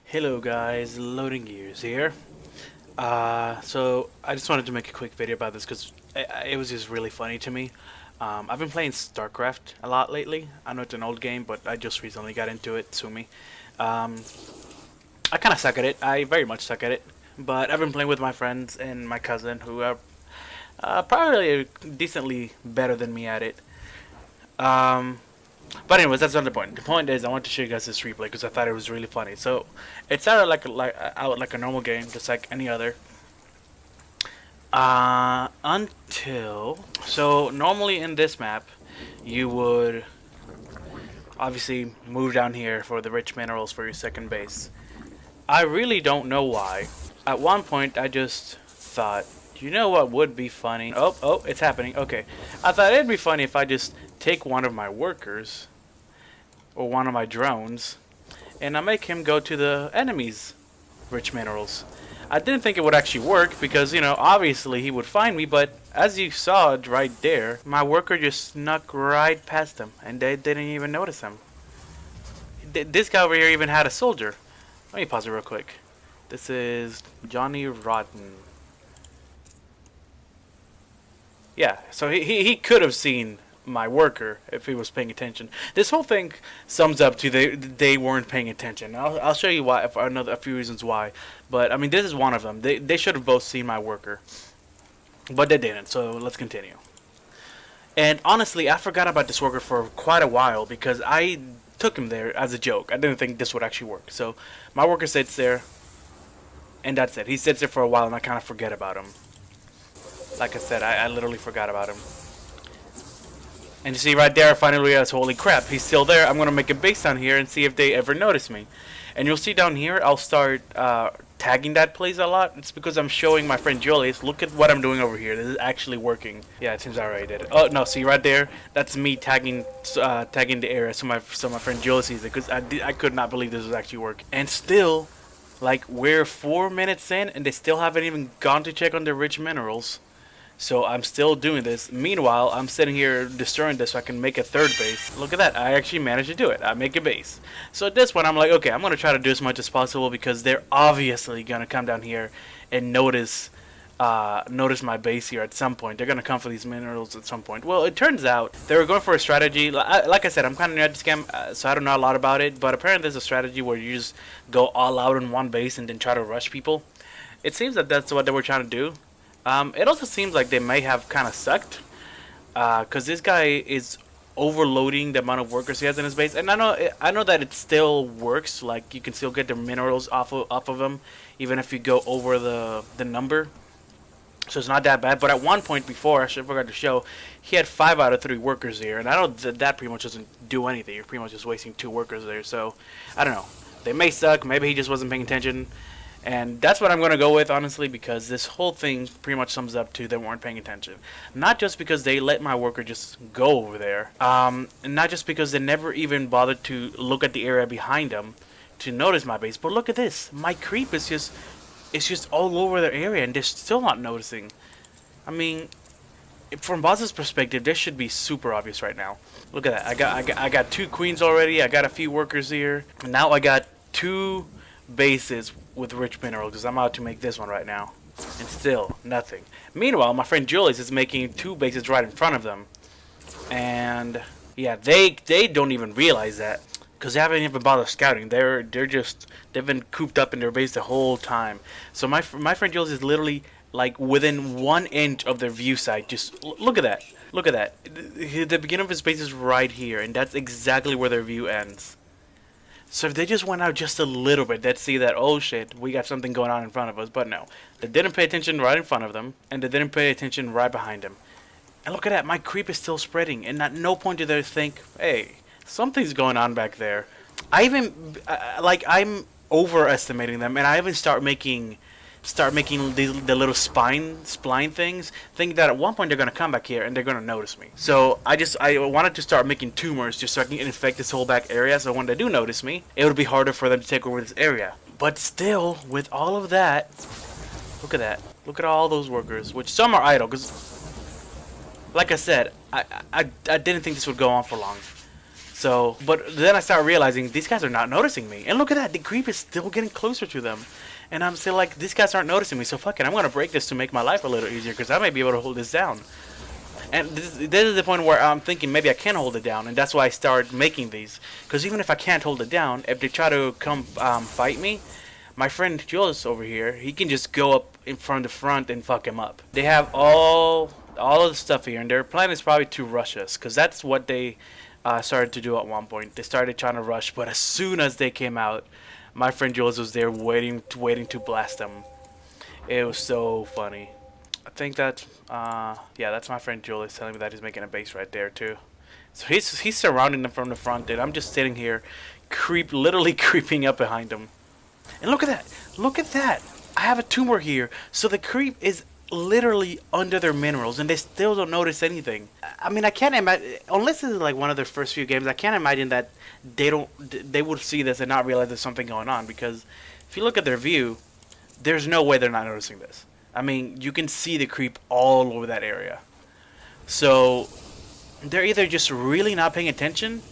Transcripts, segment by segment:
Hello guys, Loading Gears here. So I just wanted to make a quick video about this because it was just really funny to me. I've been playing Starcraft a lot lately. I know it's an old game, but I just recently got into it, sue me. I kind of suck at it. I very much suck at it. But I've been playing with my friends and my cousin who are probably decently better than me at it. Um, But anyways, that's not the point. The point is, I want to show you guys this replay because I thought it was really funny. So it started like a normal game, just like any other. Until so normally in this map, you would obviously move down here for the rich minerals for your second base. I really don't know why. At one point, I just thought, you know what would be funny? Oh, it's happening. Okay, I thought it'd be funny if I just take one of my workers or one of my drones and I make him go to the enemy's rich minerals. I didn't think it would actually work because, you know, obviously he would find me, but as you saw it right there, my worker just snuck right past him and they didn't even notice him. This guy over here even had a soldier. Let me pause it real quick. This is Johnny Rotten. Yeah, so he could have seen my worker if he was paying attention. This whole thing sums up to they weren't paying attention. I'll show you why, a few reasons why. But I mean, this is one of them. They should have both seen my worker, but they didn't. So let's continue. And honestly, I forgot about this worker for quite a while because I took him there as a joke. I didn't think this would actually work. So my worker sits there, and that's it. He sits there for a while, and I kind of forget about him. Like I said, I literally forgot about him. And you see right there, I finally realized, holy crap, he's still there. I'm going to make a base down here and see if they ever notice me. And you'll see down here, I'll start tagging that place a lot. It's because I'm showing my friend Julius, look at what I'm doing over here. This is actually working. Yeah, it seems I already did it. Oh, no, see right there? That's me tagging the area so my friend Julius sees it. Because I could not believe this was actually working. And still, like, we're 4 minutes in and they still haven't even gone to check on the rich minerals. So I'm still doing this. Meanwhile, I'm sitting here destroying this so I can make a third base. Look at that. I actually managed to do it. I make a base. So at this point, I'm like, okay, I'm going to try to do as much as possible because they're obviously going to come down here and notice my base here at some point. They're going to come for these minerals at some point. Well, it turns out they were going for a strategy. Like I said, I'm kind of new at this game, so I don't know a lot about it. But apparently there's a strategy where you just go all out in one base and then try to rush people. It seems that that's what they were trying to do. It also seems like they may have kind of sucked, because this guy is overloading the amount of workers he has in his base, and I know that it still works. Like you can still get the minerals off of him, even if you go over the number. So it's not that bad. But at one point before, I forgot to show, he had 5 out of 3 workers here, and I know that pretty much doesn't do anything. You're pretty much just wasting 2 workers there. So I don't know. They may suck. Maybe he just wasn't paying attention. And that's what I'm going to go with, honestly, because this whole thing pretty much sums up to they weren't paying attention. Not just because they let my worker just go over there. And not just because they never even bothered to look at the area behind them to notice my base. But look at this. My creep is just all over their area, and they're still not noticing. I mean, from Boss's perspective, this should be super obvious right now. Look at that. I got 2 queens already. I got a few workers here. And now I got 2 bases with rich minerals because I'm out to make this one right now, and still nothing. Meanwhile, my friend Julius is making 2 bases right in front of them, and yeah, they don't even realize that because they haven't even bothered scouting. They've been cooped up in their base the whole time. So my friend Julius is literally like within 1 inch of their view sight. Just look at that. Look at that. The beginning of his base is right here, and that's exactly where their view ends. So if they just went out just a little bit, they'd see that, oh shit, we got something going on in front of us. But no, they didn't pay attention right in front of them, and they didn't pay attention right behind them. And look at that, my creep is still spreading, and at no point did they think, hey, something's going on back there. I'm overestimating them, and I even start making the little spline things, thinking that at one point they're going to come back here and they're going to notice me. So I wanted to start making tumors just so I can infect this whole back area, so when they do notice me, it would be harder for them to take over this area. But still, with all of that, look at that. Look at all those workers, which some are idle, because like I said, I didn't think this would go on for long. So, but then I start realizing these guys are not noticing me. And look at that, the creep is still getting closer to them. And I'm still like, these guys aren't noticing me, so fuck it, I'm gonna break this to make my life a little easier, because I may be able to hold this down. And this is the point where I'm thinking maybe I can hold it down, and that's why I started making these. Because even if I can't hold it down, if they try to come fight me, my friend Jules over here, he can just go up in front of the front and fuck him up. They have all of the stuff here, and their plan is probably to rush us, because that's what they started to do at one point. They started trying to rush, but as soon as they came out, my friend Jules was there waiting to blast them. It was so funny. I think that yeah, that's my friend Jules telling me that he's making a base right there too. So he's surrounding them from the front, and I'm just sitting here, literally creeping up behind him. And look at that! Look at that! I have a tumor here, so the creep is literally under their minerals, and they still don't notice anything. I mean, I can't imagine, unless this is like one of their first few games, I can't imagine that they would see this and not realize there's something going on, because if you look at their view, there's no way they're not noticing this. I mean, you can see the creep all over that area. So they're either just really not paying attention.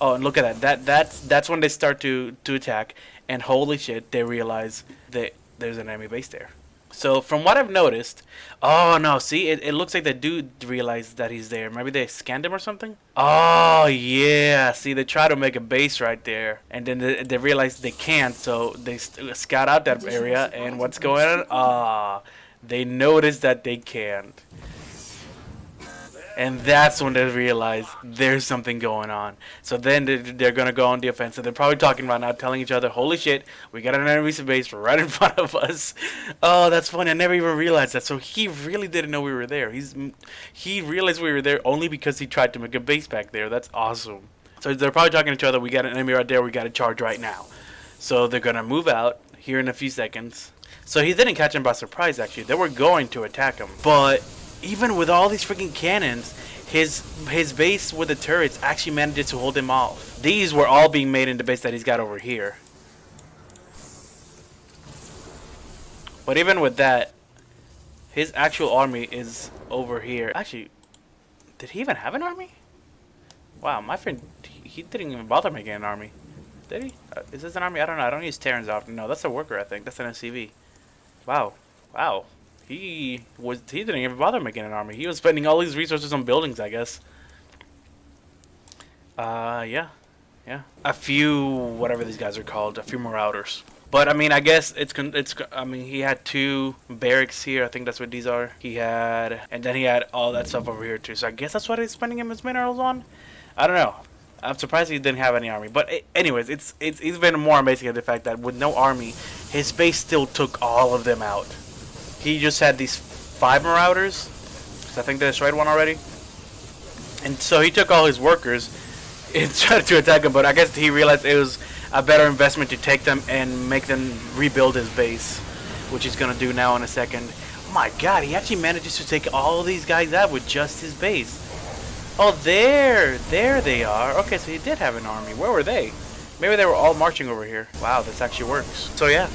Oh, and look at that. That's when they start to attack, and holy shit, they realize that there's an enemy base there. So from what I've noticed, oh no, see, it looks like the dude realized that he's there. Maybe they scanned him or something. Oh yeah, see, they try to make a base right there, and then they realize they can't, so they scout out that area, and what's going on? Ah, they notice that they can't. And that's when they realize there's something going on. So then they're going to go on the offensive. They're probably talking about now, telling each other, holy shit, we got an enemy base right in front of us. Oh, that's funny. I never even realized that. So he really didn't know we were there. He realized we were there only because he tried to make a base back there. That's awesome. So they're probably talking to each other, we got an enemy right there, we got to charge right now. So they're going to move out here in a few seconds. So he didn't catch him by surprise, actually. They were going to attack him. But even with all these freaking cannons, his base with the turrets actually managed to hold him off. These were all being made in the base that he's got over here. But even with that, his actual army is over here. Actually, did he even have an army? Wow, my friend, he didn't even bother making an army. Did he? Is this an army? I don't know. I don't use Terrans often. No, that's a worker, I think. That's an SCV. Wow. Wow. He didn't even bother making an army. He was spending all these resources on buildings, I guess. Yeah. A few, whatever these guys are called, a few marauders. But I mean, I guess I mean, he had 2 barracks here. I think that's what these are. And then he had all that stuff over here too. So I guess that's what he's spending his minerals on. I don't know. I'm surprised he didn't have any army. But anyways, it's even more amazing at the fact that with no army, his base still took all of them out. He just had these 5 marauders. I think they destroyed one already. And so he took all his workers and tried to attack him, but I guess he realized it was a better investment to take them and make them rebuild his base, which he's going to do now in a second. Oh my god, he actually manages to take all these guys out with just his base. Oh, there they are. Okay, so he did have an army. Where were they? Maybe they were all marching over here. Wow, this actually works. So yeah,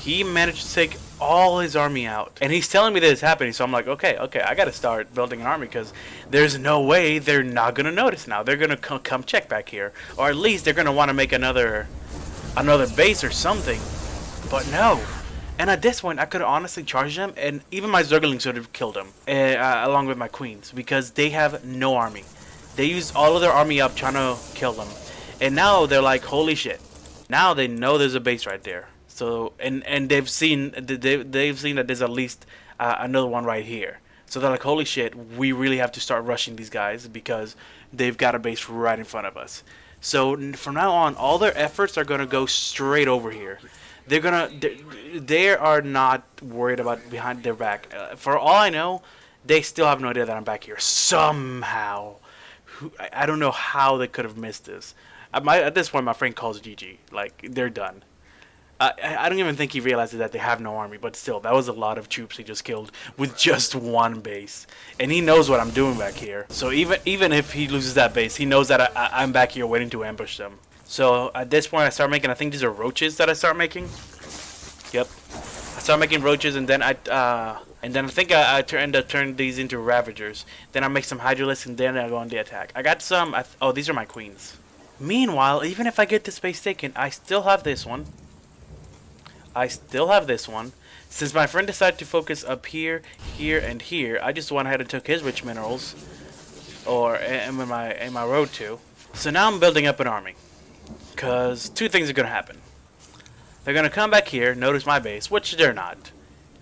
he managed to take all his army out, and he's telling me that it's happening, so I'm like, okay, I gotta start building an army, because there's no way they're not gonna notice now. They're gonna come check back here, or at least they're gonna want to make another base or something. But no. And at this point, I could honestly charge them, and even my Zerglings would have killed them, along with my queens, because they have no army. They used all of their army up trying to kill them, and now they're like, holy shit. Now they know there's a base right there. So and they've seen that there's at least another one right here. So they're like, holy shit, we really have to start rushing these guys because they've got a base right in front of us. So from now on, all their efforts are gonna go straight over here. They are not worried about behind their back. For all I know, they still have no idea that I'm back here somehow. I don't know how they could have missed this. At this point, my friend calls GG. Like, they're done. I don't even think he realizes that they have no army, but still, that was a lot of troops he just killed with just one base. And he knows what I'm doing back here. So even if he loses that base, he knows that I'm back here waiting to ambush them. So at this point, I start making, I think these are roaches that I start making. Yep. I start making roaches, and then I think I end up turning these into Ravagers. Then I make some Hydralisks, and then I go on the attack. I got some, oh, these are my queens. Meanwhile, even if I get this base taken, I still have this one. I still have this one. Since my friend decided to focus up here, here, and here, I just went ahead and took his rich minerals, or in my road to. So now I'm building up an army, cause two things are gonna happen. They're gonna come back here, notice my base, which they're not.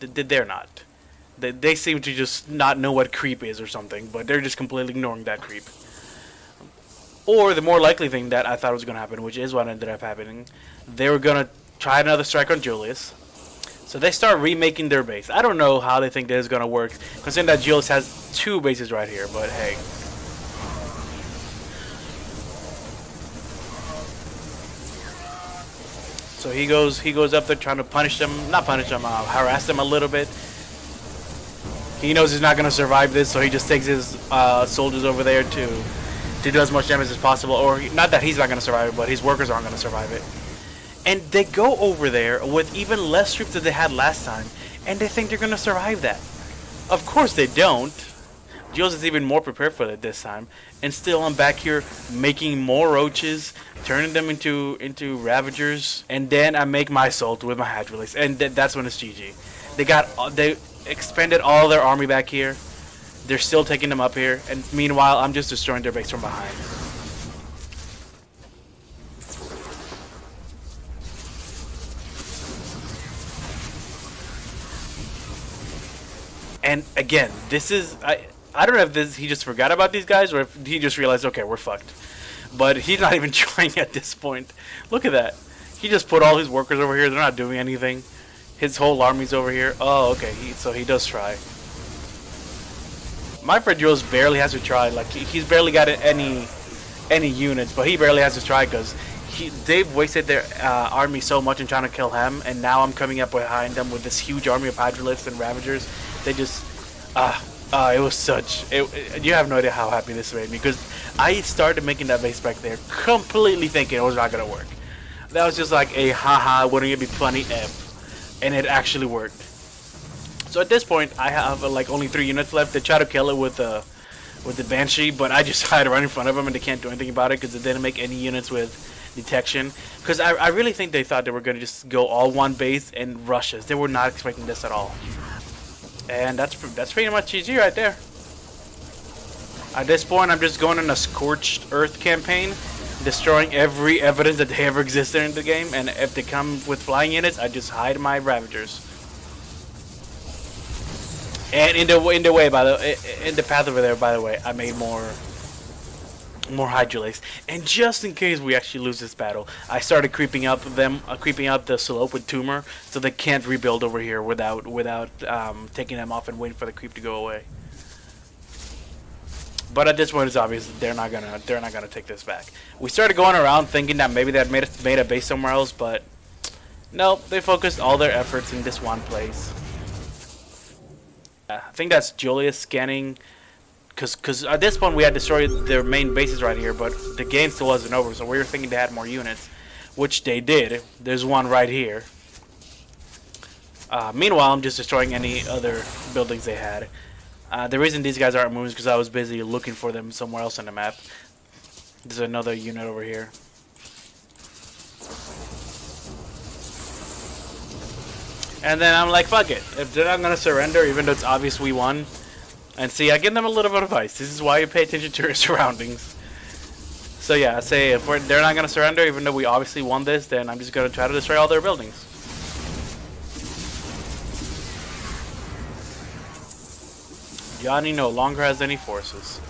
They're not. They seem to just not know what creep is or something, but they're just completely ignoring that creep. Or the more likely thing that I thought was gonna happen, which is what ended up happening, they were gonna try another strike on Julius. So they start remaking their base. I don't know how they think this is going to work, considering that Julius has two bases right here, but hey. So he goes up there trying to punish them, not punish them, harass them a little bit. He knows he's not going to survive this, so he just takes his soldiers over there to do as much damage as possible. Or, not that he's not going to survive it, but his workers aren't going to survive it. And they go over there with even less troops than they had last time, and they think they're going to survive that. Of course they don't. Jules is even more prepared for it this time, and still I'm back here making more roaches, turning them into ravagers, and then I make my salt with my hatch release, and that's when it's GG. They expended all their army back here. They're still taking them up here, and meanwhile I'm just destroying their base from behind. And again, this is I don't know if he just forgot about these guys or if he just realized, okay, we're fucked. But he's not even trying at this point. Look at that. He just put all his workers over here. They're not doing anything. His whole army's over here. Oh, okay. So he does try. My friend Jules barely has to try. Like he's barely got any units, but he barely has to try because they've wasted their army so much in trying to kill him, and now I'm coming up behind them with this huge army of Hydroliths and Ravagers. They just, it was such, you have no idea how happy this made me, because I started making that base back there completely thinking it was not going to work. That was just like a haha, wouldn't it be funny if, and it actually worked. So at this point, I have like only 3 units left. They try to kill it with the Banshee, but I just hide right in front of them and they can't do anything about it because they didn't make any units with detection. Because I really think they thought they were going to just go all one base and rush us. They were not expecting this at all. And that's pretty much GG right there. At this point, I'm just going on a scorched earth campaign, destroying every evidence that they ever existed in the game. And if they come with flying units, I just hide my Ravagers. And in the path over there, by the way, I made more Hydrolakes. And just in case we actually lose this battle, I started creeping up the slope with Tumor, so they can't rebuild over here without taking them off and waiting for the creep to go away. But at this point, it's obvious that they're not gonna take this back. We started going around thinking that maybe they had made a base somewhere else, but no, they focused all their efforts in this one place. I think that's Julius scanning, because at this point we had destroyed their main bases right here, but the game still wasn't over, so we were thinking they had more units, which they did. There's one right here. Meanwhile, I'm just destroying any other buildings they had. The reason these guys aren't moving is because I was busy looking for them somewhere else on the map. There's another unit over here. And then I'm like, fuck it. If they're not going to surrender, even though it's obvious we won. And see, I give them a little bit of advice. This is why you pay attention to your surroundings. So yeah, I say if they're not going to surrender, even though we obviously won this, then I'm just going to try to destroy all their buildings. Johnny no longer has any forces.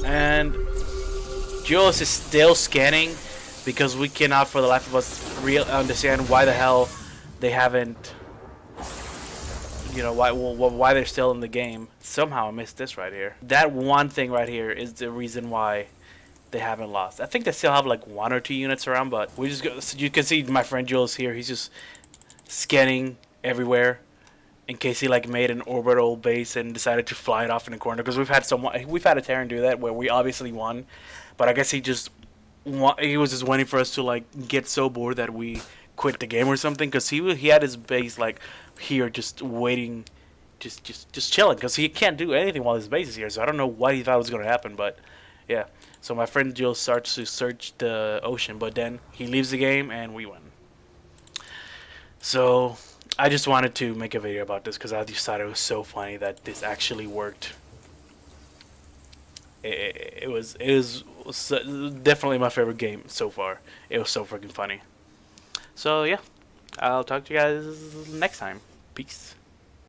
And Julius is still scanning because we cannot for the life of us understand why the hell they haven't, you know, why they're still in the game. Somehow I missed this right here. That one thing right here is the reason why they haven't lost. I think they still have like 1 or 2 units around, but we just go, so you can see my friend Jules here. He's just scanning everywhere in case he like made an orbital base and decided to fly it off in the corner. Because we've had a Terran do that where we obviously won, but I guess he was just waiting for us to like get so bored that we quit the game or something, because he had his base like here just waiting, just chilling, because he can't do anything while his base is here. So I don't know what he thought was going to happen, but yeah. So my friend Jill starts to search the ocean, but then he leaves the game and we win. So I just wanted to make a video about this because I just thought it was so funny that this actually worked. It was definitely my favorite game so far. It was so freaking funny. So yeah, I'll talk to you guys next time. Peace.